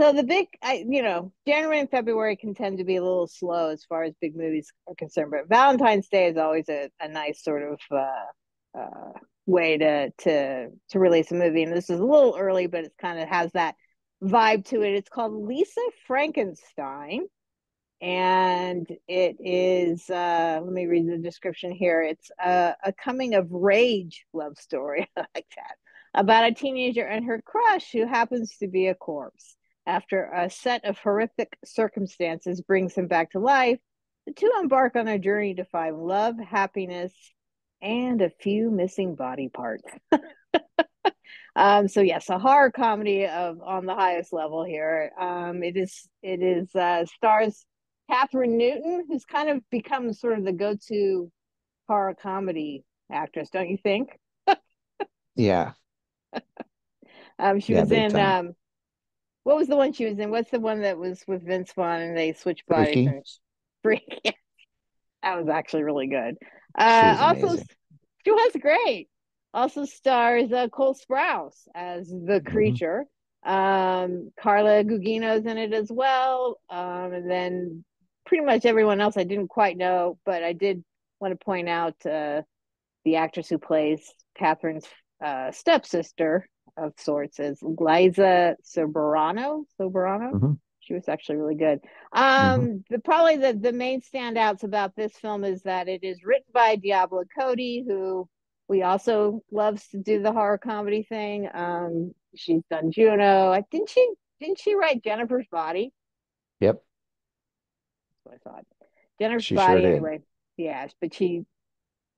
So the big, January and February can tend to be a little slow as far as big movies are concerned, but Valentine's Day is always a nice sort of way to release a movie. And this is a little early, but it kind of has that vibe to it. It's called Lisa Frankenstein, and it is let me read the description here. It's a coming of rage love story like that, about a teenager and her crush who happens to be a corpse. After a set of horrific circumstances brings him back to life, the two embark on a journey to find love, happiness, and a few missing body parts. So yes, a horror comedy of on the highest level here. It is stars Catherine Newton, who's kind of become sort of the go-to horror comedy actress, don't you think? Yeah, She yeah, was big in time. what was the one she was in? What's the one that was with Vince Vaughn and they switched bodies Freaky. and Freak? That was actually really good. She was Also, amazing. she was great. Also stars Cole Sprouse as the Hmm. creature. Carla Gugino's in it as well. And then pretty much everyone else I didn't quite know, but I did want to point out the actress who plays Kathyrn's stepsister of sorts is Liza Soberano. Soberano. Hmm. She was actually really good. Hmm. Probably the main standouts about this film is that it is written by Diablo Cody, who we also loves to do the horror comedy thing. She's done Juno. I didn't she write Jennifer's Body? Yep, That's what I thought. Jennifer's she sure Body, did. anyway. Yeah, but she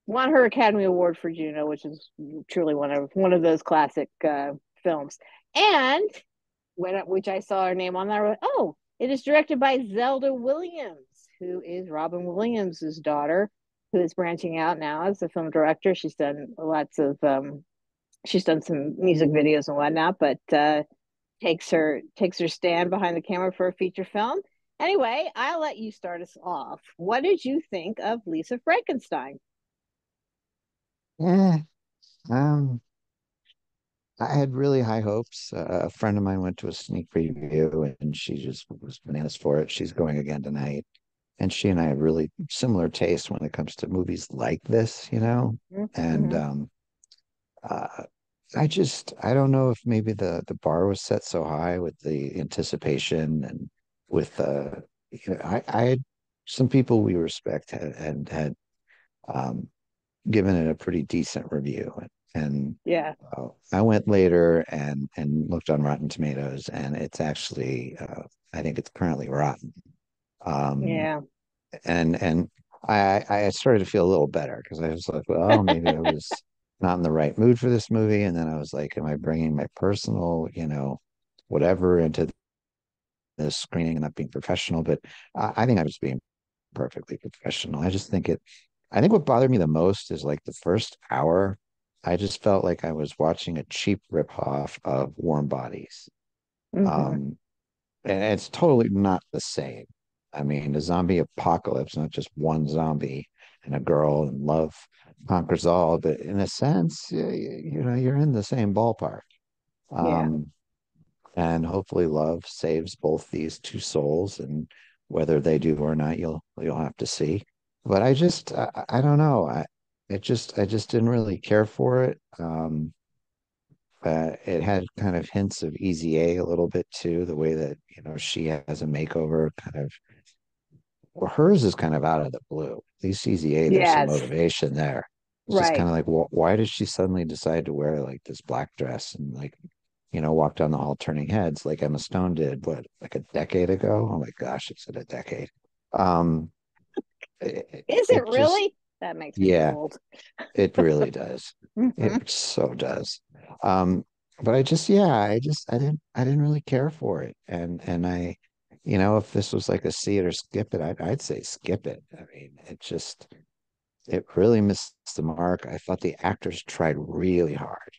won her Academy Award for Juno, which is truly one of those classic films. And which I saw her name on there, I went, oh, it is directed by Zelda Williams, who is Robin Williams' daughter, who is branching out now as a film director. She's done some music videos and whatnot, but takes her stand behind the camera for a feature film. Anyway, I'll let you start us off. What did you think of Lisa Frankenstein? Yeah. Um, I had really high hopes. A friend of mine went to a sneak preview and she just was bananas for it. She's going again tonight. And she and I have really similar taste when it comes to movies like this, you know? And Mm-hmm. uh, I don't know if maybe the bar was set so high with the anticipation and with I had some people we respect had um, given it a pretty decent review, and Yeah, I went later and looked on Rotten Tomatoes, and it's actually I think it's currently rotten. Um, yeah. and I started to feel a little better because I was like, well, maybe I was not in the right mood for this movie, and then I was like, am I bringing my personal, whatever into this screening and not being professional? But I think I was being perfectly professional. I think what bothered me the most is like the first hour, I just felt like I was watching a cheap ripoff of Warm Bodies. Mm-hmm. Um, and it's totally not the same. I mean, a zombie apocalypse, not just one zombie and a girl and love conquers all, but in a sense, you're in the same ballpark. Yeah. Um, and hopefully love saves both these two souls, and whether they do or not, you'll have to see. But I don't know. I just didn't really care for it. It had kind of hints of Easy A little bit too, the way that she has a makeover kind of. Well, hers is kind of out of the blue. At least Easy A, there's some Yes. motivation there. It's just kind Right. of like, well, why did she suddenly decide to wear like this black dress and like walk down the hall turning heads like Emma Stone did, what, like a decade ago? Oh my gosh, it's been a decade. Um, it, Is it it just, really? That makes me feel yeah, old. it really does. Mm-hmm. It so does. Um, but yeah, I didn't really care for it. And if this was like a see it or skip it, I'd say skip it. I mean, it really missed the mark. I thought the actors tried really hard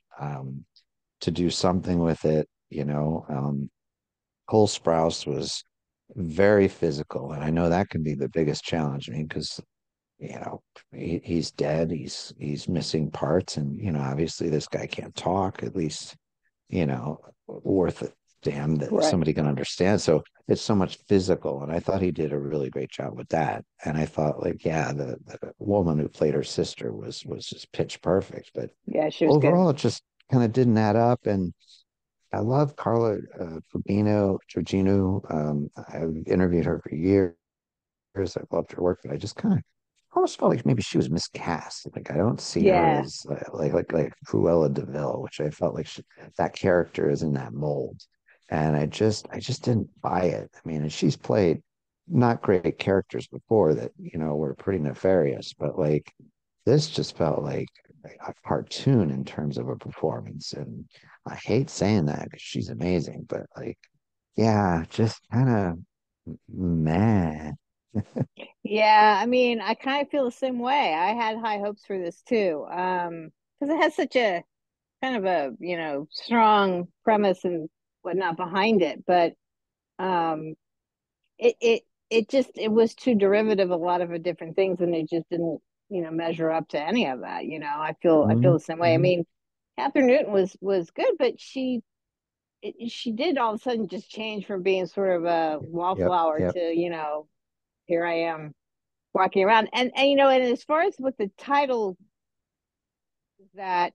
to do something with it. Cole Sprouse was very physical, and I know that can be the biggest challenge. I mean, because he's dead, he's missing parts, and obviously this guy can't talk. At least worth damn, that Right. somebody can understand. So it's so much physical. And I thought he did a really great job with that. And I thought like, yeah, the woman who played her sister was just pitch perfect. But Yeah, she was good. overall, it just kind of didn't add up. And I love Carla Gugino. I've interviewed her for years. I've loved her work, but I just kind of almost felt like maybe she was miscast. Like I don't see her Yeah. as like Cruella de Vil, which I felt like that character is in that mold, and I just didn't buy it. I mean, and she's played not great characters before that were pretty nefarious, but like this just felt like a cartoon in terms of a performance, and I hate saying that because she's amazing, but like yeah, just kind of meh. Yeah, I mean, I kind of feel the same way. I had high hopes for this too. Because it has such a kind of a, strong premise and whatnot behind it, but um it was too derivative of a lot of different things, and it just didn't, measure up to any of that. I feel the same way. I Mhm. mean, Catherine Newton was good, but she did all of a sudden just change from being sort of a Yep, wallflower yep. to, here I am walking around. And as far as with the title, that,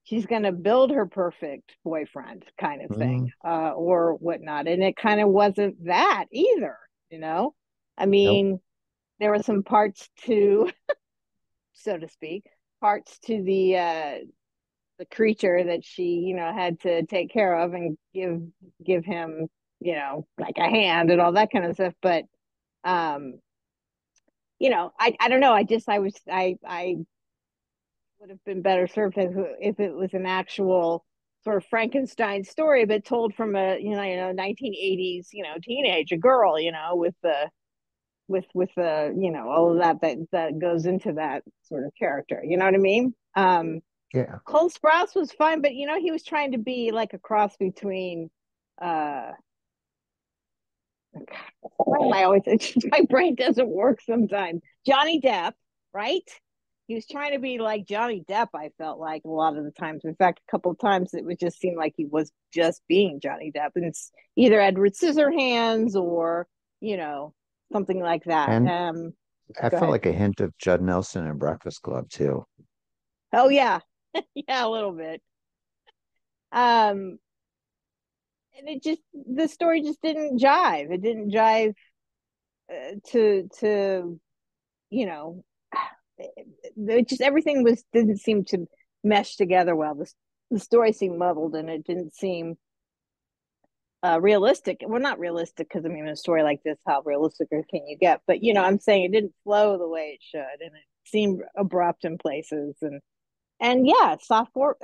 she's going to build her perfect boyfriend kind of thing, Mm, or whatnot. And it kind of wasn't that either, you know? I nope. mean, there were some parts to, so to speak, parts to the creature that she, had to take care of and give him, like a hand and all that kind of stuff. But um, I don't know. I would have been better served if it was an actual sort of Frankenstein story, but told from a 1980s teenage, a girl, with the all of that goes into that sort of character. You know what I mean? Yeah. Cole Sprouse was fine, but he was trying to be like a cross between uh why am I always my brain doesn't work sometimes. Johnny Depp, right? He was trying to be like Johnny Depp, I felt like a lot of the times. In fact, a couple of times it would just seem like he was just being Johnny Depp. And it's either Edward Scissorhands or, you know, something like that. And I Go felt ahead. like a hint of Judd Nelson in Breakfast Club too. Oh yeah. Yeah, a little bit. Um, and the story just didn't jive. It didn't jive to you know it just everything was didn't seem to mesh together well. The story seemed muddled, and it didn't seem realistic. Well, not realistic, because I mean, in a story like this, how realistic can you get? But I'm saying it didn't flow the way it should, and it seemed abrupt in places, and yeah, sophomoric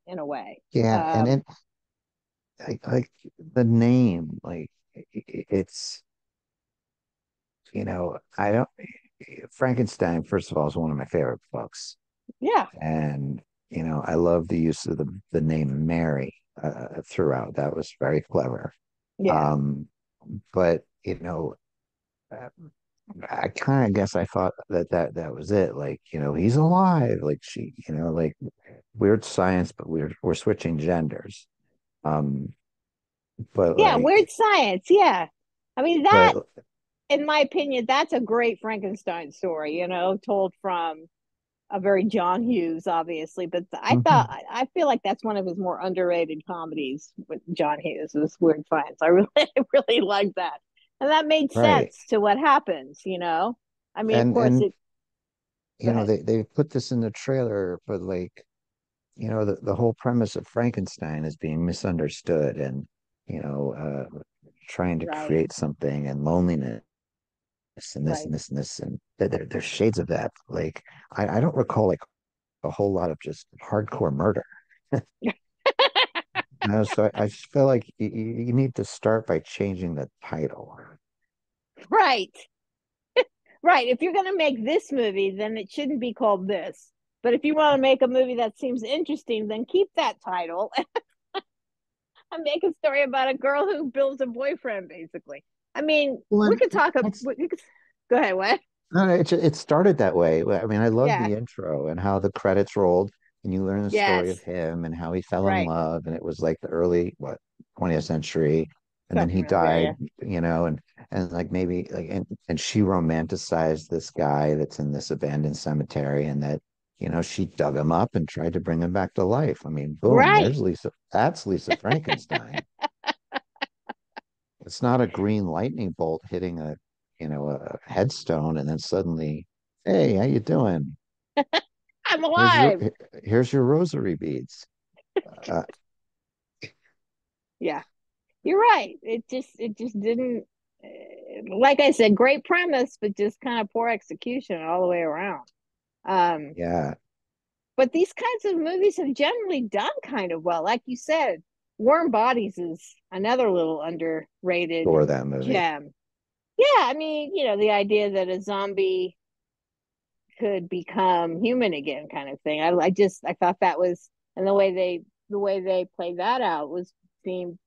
in a way. Yeah, and um it like the name, like it's I don't Frankenstein, first of all, is one of my favorite books. yeah, And I love the use of the name Mary throughout. That was very clever. yeah, Um, but uh, I kind of guess I thought that was it. Like, he's alive. Like like weird science, but we're switching genders. Um, but yeah, weird like, science, yeah. I mean, that, but in my opinion, that's a great Frankenstein story, told from a very John Hughes, obviously, but mhm, I feel like that's one of his more underrated comedies with John Hughes, is Weird Science. I really really like that, and that made right. sense to what happens. I mean, of course, And it. Go ahead. they put this in the trailer, but like, the whole premise of Frankenstein is being misunderstood and, you know, trying to Right, create something and loneliness and this right. and this and this. And there's shades of that. Like, I don't recall like a whole lot of just hardcore murder. So I just feel like you need to start by changing the title. Right, right. If you're going to make this movie, then it shouldn't be called this. But if you want to make a movie that seems interesting, then keep that title and make a story about a girl who builds a boyfriend, basically. I mean, Well, we could talk. that's Go ahead. What? no, no, it started that way. I mean, I love Yeah, the intro and how the credits rolled. and you learn the story of Yes. him and how he fell in Right. love, and it was like the early, what, 20th century, and then Something he around there, died, yeah. and like maybe like and she romanticized this guy that's in this abandoned cemetery, and that she dug him up and tried to bring him back to life. I mean, boom, Right. there's Lisa. That's Lisa Frankenstein. It's not a green lightning bolt hitting a headstone and then suddenly, hey, how you doing? I'm Here's your alive. here's your rosary beads. Uh, Yeah. You're right. It just didn't like I said, great premise, but just kind of poor execution all the way around. Um, yeah, but these kinds of movies have generally done kind of well. Like you said, Warm Bodies is another little underrated adore that movie. gem. Yeah, I mean, the idea that a zombie could become human again, kind of thing. I thought that was, and the way they played that out was seemed,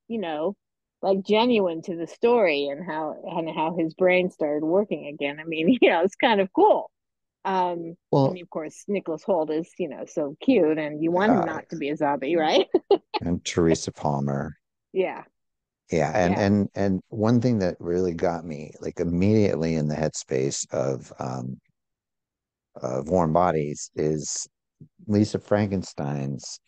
like genuine to the story, and how his brain started working again. I mean, it's kind of cool. Well, And of course, Nicholas Hoult is, so cute, and you want him uh, not to be a zombie, right? and Teresa Palmer. Yeah, Yeah, and yeah. and and one thing that really got me like immediately in the headspace of Warm Bodies is Lisa Frankenstein's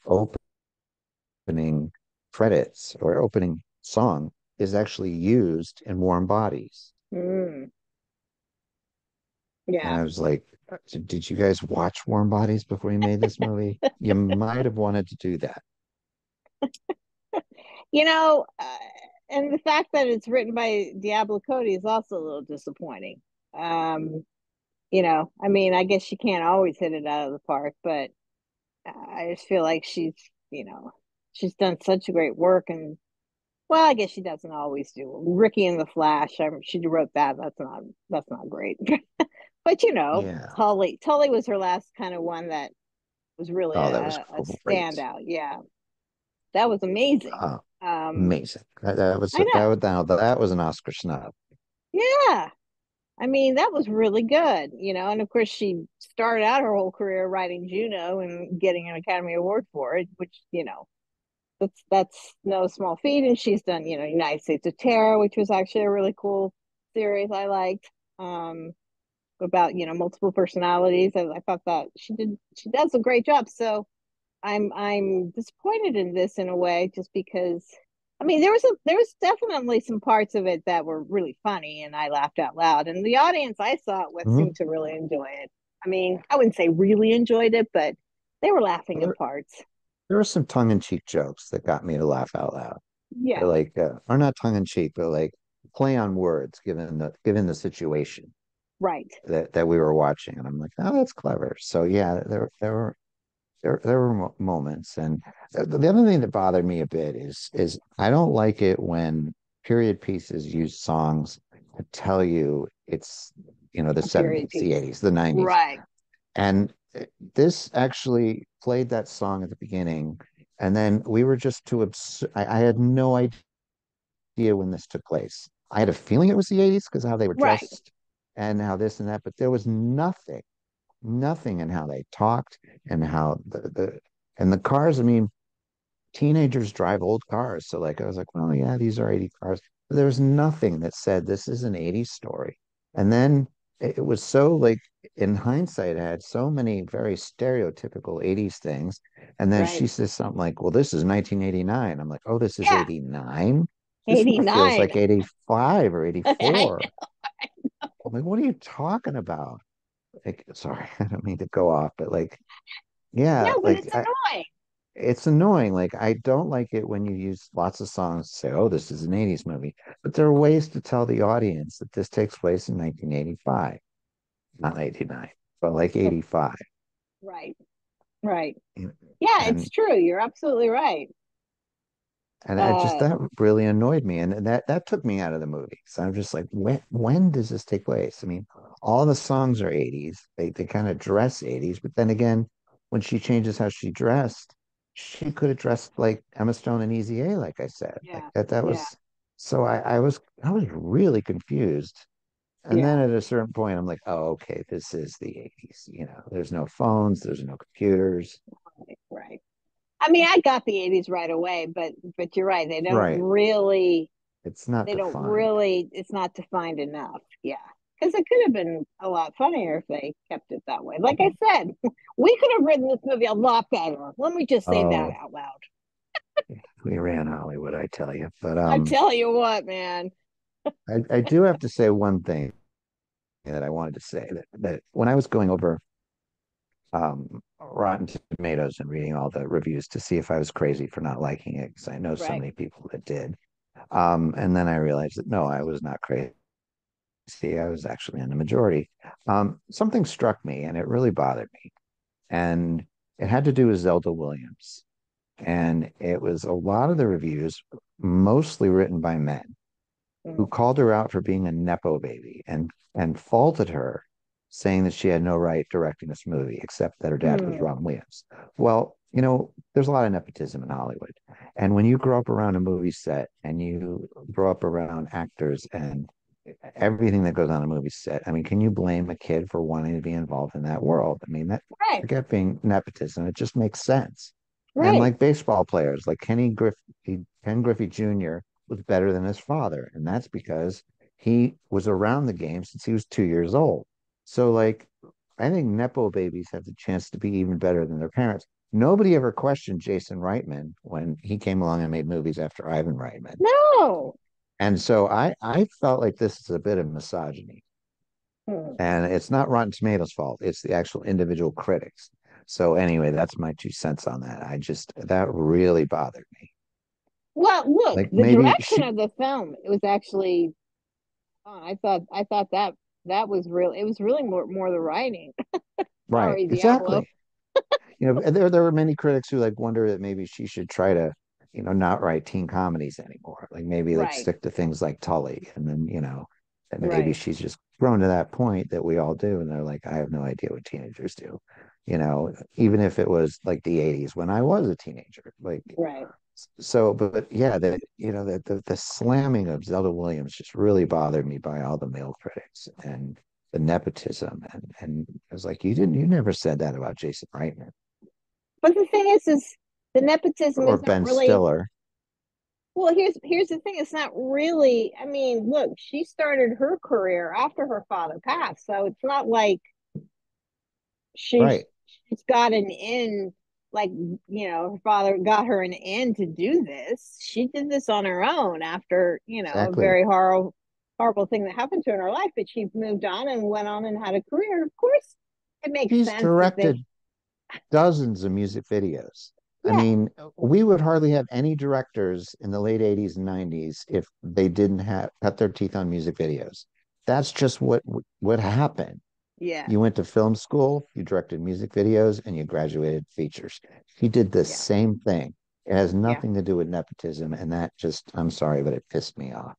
opening credits or opening song is actually used in Warm Bodies. Mm, And yeah. I was like, did you guys watch Warm Bodies before you made this movie? You might have wanted to do that. You know, and the fact that it's written by Diablo Cody is also a little disappointing. Um, I mean, I guess she can't always hit it out of the park, but I just feel like you know, she's done such great work, and well, I guess she doesn't always do. Ricky and the Flash, she wrote that. That's not great. But Yeah. Tully was her last kind of one that was really Oh, that was a great. standout. Yeah, that was amazing. Oh, Um, amazing. That was I know. that was an Oscar snub. Yeah, I mean, that was really good, and of course she started out her whole career writing Juno and getting an Academy Award for it, which, that's no small feat. And she's done, United States of Terror, which was actually a really cool series I liked, about, multiple personalities. I thought that she does a great job. So I'm disappointed in this in a way, just because I mean there was definitely some parts of it that were really funny and I laughed out loud, and the audience I saw it with Mhm. seemed to really enjoy it. I mean, I wouldn't say really enjoyed it, but they were laughing Well, at parts. there were some tongue-in-cheek jokes that got me to laugh out loud. Yeah, They're like, or not tongue-in-cheek, but like play on words given the situation right. that we were watching, and I'm like, oh, that's clever. So yeah, there were moments, and the other thing that bothered me a bit is I don't like it when period pieces use songs to tell you it's the A period 70s, the piece. 80s, the 90s, Right. and this actually played that song at the beginning, and then we were just too I had no idea when this took place. I had a feeling it was the 80s because how they were Right. dressed and how this and that, but there was nothing in how they talked and how the cars. I mean, teenagers drive old cars, so like I was like, well, yeah, these are 80 cars. But there was nothing that said this is an 80s story. And then it was so like in hindsight, it had so many very stereotypical 80s things. And then Right. she says something like, well, this is 1989. I'm like, oh, this is Yeah. 89. This more feels 89. like 85 or I 84. I'm like, what are you talking about? Like, sorry, I don't mean to go off, but like, yeah, No, but like it's annoying. it's annoying. Like, I don't like it when you use lots of songs to say, oh, this is an 80s movie. But there are ways to tell the audience that this takes place in 1985, not 89, but like 85. Right. Right. And Yeah, it's and true. You're absolutely right. and I just Uh that really annoyed me, and that took me out of the movie. So I'm just like, when does this take place? I mean, all the songs are 80s. They kind of dress 80s, but then again, when she changes how she dressed, she could have dressed like Emma Stone and Easy A, like I said. Like yeah. that Yeah. was so I was really confused. And then Yeah. at a certain point, I'm like, oh, okay, this is the 80s. There's no phones, there's no computers. Right. I mean, I got the 80s right away, but you're right. Right. It's not They don't defined. really, it's not defined enough. Yeah. Because it could have been a lot funnier if they kept it that way. Like I said, we could have written this movie a lot better. Let me just say that Oh, out loud. we ran Hollywood, I tell you. But I tell you what, man. I do have to say one thing that I wanted to say that when I was going over Rotten Tomatoes and reading all the reviews to see if I was crazy for not liking it, because I know so Right. many people that did. And then I realized that no, I was not crazy. I was actually in the majority. Something struck me and it really bothered me. And it had to do with Zelda Williams. And it was a lot of the reviews, mostly written by men, who Mm. called her out for being a nepo baby and faulted her, saying that she had no right directing this movie, except that her dad was Mm. Robin Williams. Well, there's a lot of nepotism in Hollywood. And when you grow up around a movie set and you grow up around actors and everything that goes on a movie set, I mean, can you blame a kid for wanting to be involved in that world? I mean, that Right. forget being nepotism, it just makes sense. And Right. like baseball players, like Ken Griffey Jr. was better than his father, and that's because he was around the game since he was 2 years old. So, like, I think nepo babies have the chance to be even better than their parents. Nobody ever questioned Jason Reitman when he came along and made movies after Ivan Reitman. No. And so I felt like this is a bit of misogyny. Mm. And it's not Rotten Tomatoes' fault, it's the actual individual critics. So anyway, that's my 2 cents on that. That really bothered me. Well, look, Like the maybe direction she of the film, it was actually, I thought that was real. It was really more the writing. right, Sorry, Diablo. exactly. And there were many critics who like wonder that maybe she should try to, not write teen comedies anymore. Like maybe like Right. stick to things like Tully, and then that maybe Right. she's just grown to that point that we all do, and they're like, I have no idea what teenagers do. Even if it was like the '80s when I was a teenager, like Right. so. But yeah, the slamming of Zelda Williams just really bothered me by all the male critics and the nepotism, and I was like, you never said that about Jason Reitman But the thing is the nepotism or is not Ben really. Stiller. Well, here's the thing. It's not really. I mean, look, she started her career after her father passed, so it's not like she's Right, she's got an in. Like, her father got her an in to do this. She did this on her own after a exactly. very horrible thing that happened to her in her life. But she moved on and went on and had a career. Of course, it makes He's sense that they. directed dozens of music videos. I Yeah, mean, we would hardly have any directors in the late '80s and '90s if they didn't have cut their teeth on music videos. That's just what happened. yeah, You went to film school, you directed music videos, and you graduated features. He did the yeah, same thing. It has yeah. nothing to do with nepotism, and that just, I'm sorry, but it pissed me off.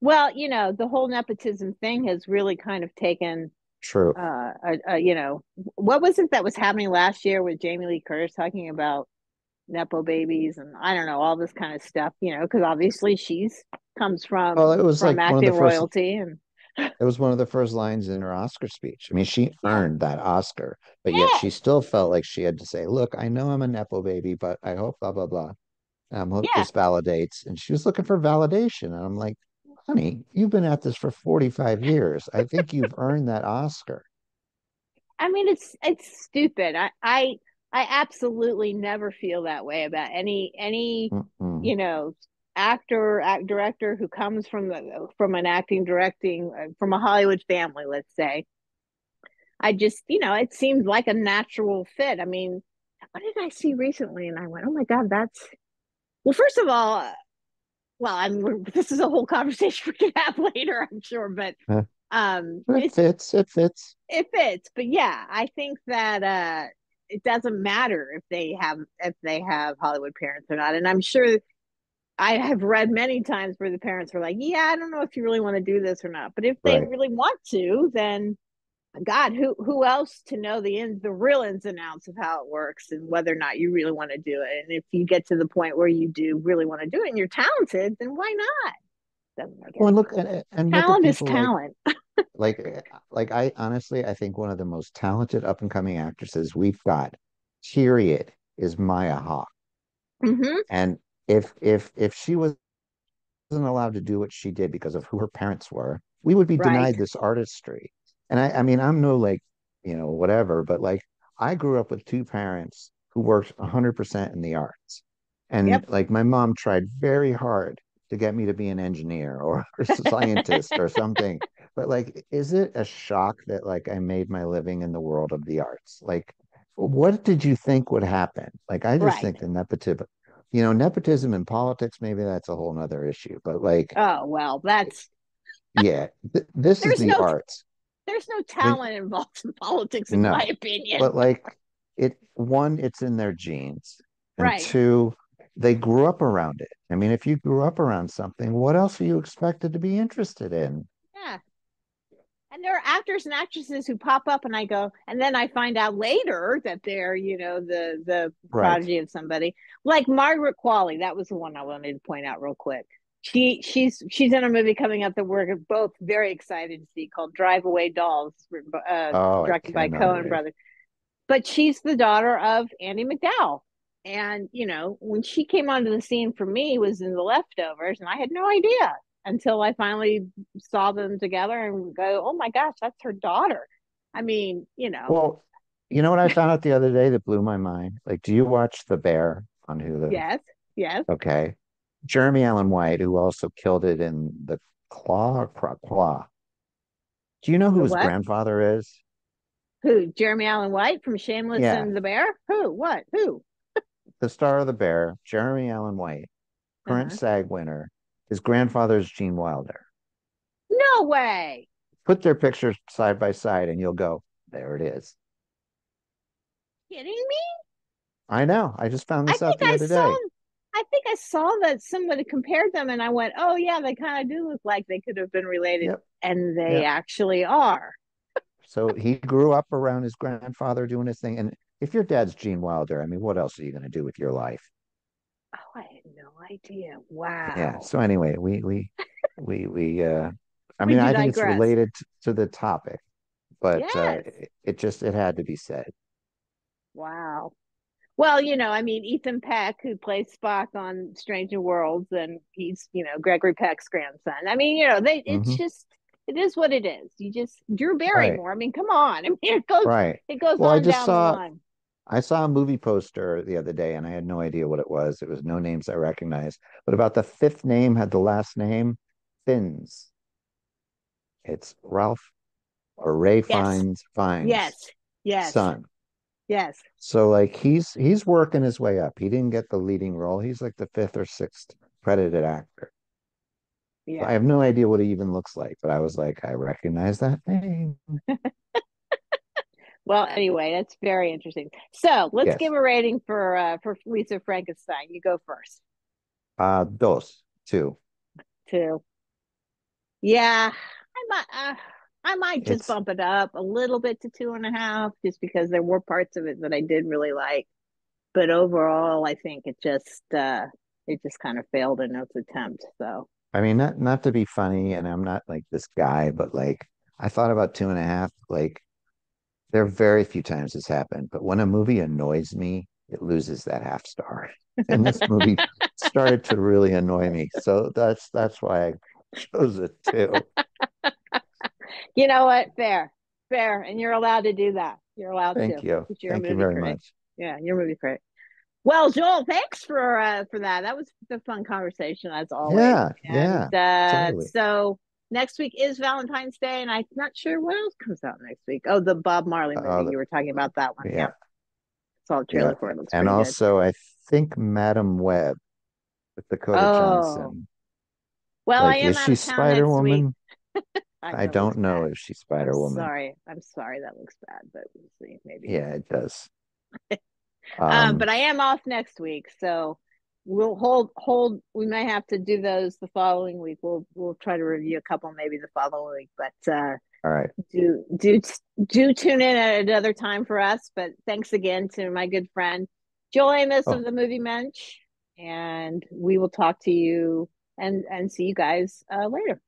Well, the whole nepotism thing has really kind of taken True. what was it that was happening last year with Jamie Lee Curtis talking about nepo babies and I don't know all this kind of stuff, because obviously she's comes Well, from acting royalty and it was one of the first lines in her Oscar speech. I mean, she yeah, earned that Oscar, but yet she yes, still felt like she had to say, "Look, I know I'm a nepo baby, but I hope blah blah blah. I hope yeah. this validates." And she was looking for validation, and I'm like, "Honey, you've been at this for 45 years. I think you've earned that Oscar." I mean, it's stupid. I absolutely never feel that way about any Mm-mm. you know director who comes from an acting directing from a Hollywood family, let's say. I just, it seemed like a natural fit. I mean, what did I see recently? And I went, oh my God, that's, well, first of all, well, this is a whole conversation we can have later, I'm sure, but Uh, It it's, fits. It fits. it fits. But yeah, I think that, it doesn't matter if they have Hollywood parents or not. And I'm sure I have read many times where the parents were like, yeah, I don't know if you really want to do this or not. But if they Right. really want to, then God, who else to know the real ins and outs of how it works and whether or not you really want to do it? And if you get to the point where you do really want to do it and you're talented, then why not? Doesn't make Well, any and look at talent is people talent. like I honestly I think one of the most talented up and coming actresses we've got period, is Maya Hawke. Hmm. And if she wasn't allowed to do what she did because of who her parents were, we would be Right. denied this artistry. And I mean, I'm no like, whatever, but like I grew up with two parents who worked 100% in the arts. And Yep. like my mom tried very hard to get me to be an engineer or a scientist or something. But like, is it a shock that like I made my living in the world of the arts? Like, what did you think would happen? Like, I just Right. think the nepotism in politics, maybe that's a whole nother issue. But like, Oh, well, that's yeah, this is there's the no arts. there's no When talent involved in politics, in my no, opinion. but like one, it's in their genes, and Right. two, they grew up around it. I mean, if you grew up around something, what else are you expected to be interested in? Yeah. And there are actors and actresses who pop up, and I go, and then I find out later that they're, the Right. prodigy of somebody, like Margaret Qualley. That was the one I wanted to point out real quick. She's in a movie coming up that we're both very excited to see, called Drive Away Dolls, Oh, I directed by cannot Coen wait. brothers. But she's the daughter of Andy McDowell. And, when she came onto the scene for me was in The Leftovers, and I had no idea until I finally saw them together and go, oh my gosh, that's her daughter. I mean, Well, you know what I found out the other day that blew my mind? Like, do you watch The Bear on Hulu? yes, yes. Okay. Jeremy Allen White, who also killed it in The Claw or Claw. Do you know who The his what? grandfather is? Who? Jeremy Allen White from Shameless Yeah, and the Bear? Who? What? Who? the star of The Bear, Jeremy Allen White, current Uh-huh. SAG winner. His grandfather is Gene Wilder. No way. Put their pictures side by side and you'll go, there it is. Kidding me? I know. I just found I this out think the I other saw day. I think I saw that somebody compared them, and I went, "Oh yeah, they kind of do look like they could have been related," Yep. and they Yep. actually are. So he grew up around his grandfather doing his thing. And if your dad's Gene Wilder, I mean, what else are you going to do with your life? Oh, I had no idea. Yeah. Wow. So anyway, we I We mean, do I think it's digress. related to the topic, but Yes. it had to be said. Wow. Well, I mean, Ethan Peck, who plays Spock on Stranger Worlds, and he's, Gregory Peck's grandson. I mean, it's Hmm. just, it is what it is. You just Drew Right. Barrymore. I mean, come on. I mean, Right. it goes Well, on down the line. I saw a movie poster the other day and I had no idea what it was. It was no names I recognized, but about the fifth name had the last name Finns. It's Ralph or Ray Yes. Fiennes' Yes. Yes. son. Yes. So like he's working his way up. He didn't get the leading role. He's like the fifth or sixth credited actor. So I Yeah. have no idea what he even looks like, but I was like, I recognize that name. Well, anyway, that's very interesting. So let's give Yes. a rating for Lisa Frankenstein. You go first. Dos, two. Two. Yeah, I might just It's bump it up a little bit to 2.5, just because there were parts of it that I did really like. But overall, I think it just kind of failed in its attempt. So I mean, not to be funny, and I'm not like this guy, but like I thought about two and a half. Like there are very few times this happened, but when a movie annoys me, it loses that half star. And this movie started to really annoy me, so that's why I chose it too. you know what? Fair, fair, and you're allowed to do that. You're allowed to, Thank you, because you're a thank you movie very critic. much. Yeah, you're a movie critic. Well, Joel, thanks for that. That was a fun conversation as always. Yeah, And yeah, totally. so next week is Valentine's Day, and I'm not sure what else comes out next week. Oh, the Bob Marley movie. Uh, You were talking about that one. yeah, Yep. Saw the yeah, trailer for it. Looks and pretty good. also I think Madam Web with Dakota Oh, Johnson. well, I Like, am is out she of town Spider next week. Woman? I I know it looks don't know bad. if she's Spider Woman. I'm sorry that looks bad, but we'll see. Maybe. Yeah, it does. Um, But I am off next week, so we'll hold. We may have to do those the following week. We'll try to review a couple maybe the following week, but all right. do do do tune in at another time for us. But thanks again to my good friend Joel Amos of Oh, the movie Mensch, and we will talk to you and see you guys later.